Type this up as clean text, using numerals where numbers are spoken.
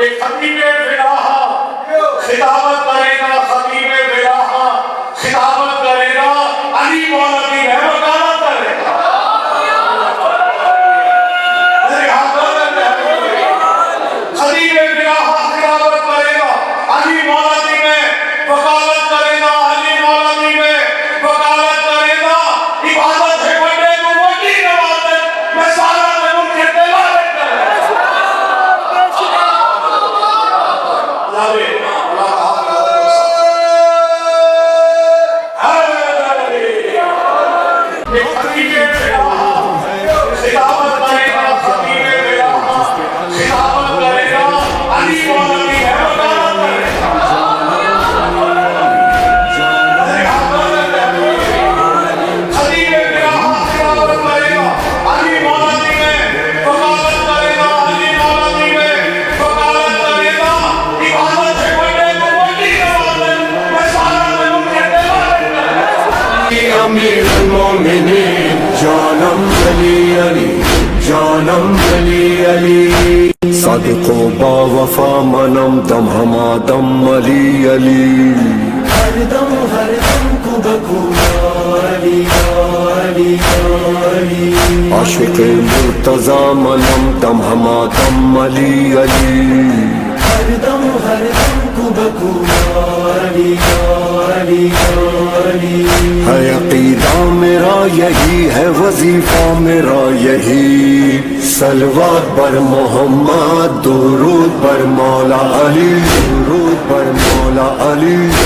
ایک خطیب فلاحہ خطابت کرے گا، خطیب فلاحہ خطابت کرے گا، علی مولا کی وکالت کرے گا۔ خطیب فلاحہ خطابت کرے گا، علی مولا کی وکالت کرے گا، علی مولا کی وکالت کرے گا۔ عبادت ہے بڑے کو وہی نوازت، میں سارا میں ان کے تلاوت کرے گا۔ امیر المومنین جانم علی علی، جانم علی علی، صادق و با وفا منم دم ہما دم علی علی، ہر دم کو بگو علی علی علی، عاشق مرتضی منم دم ہما دم علی علی، ہر دم کو بگو علی علی علی، ہے عقیدہ میرا یہی ہے، وظیفہ میرا یہی، صلوات بر محمد، درود بر مولا علی، درود بر مولا علی۔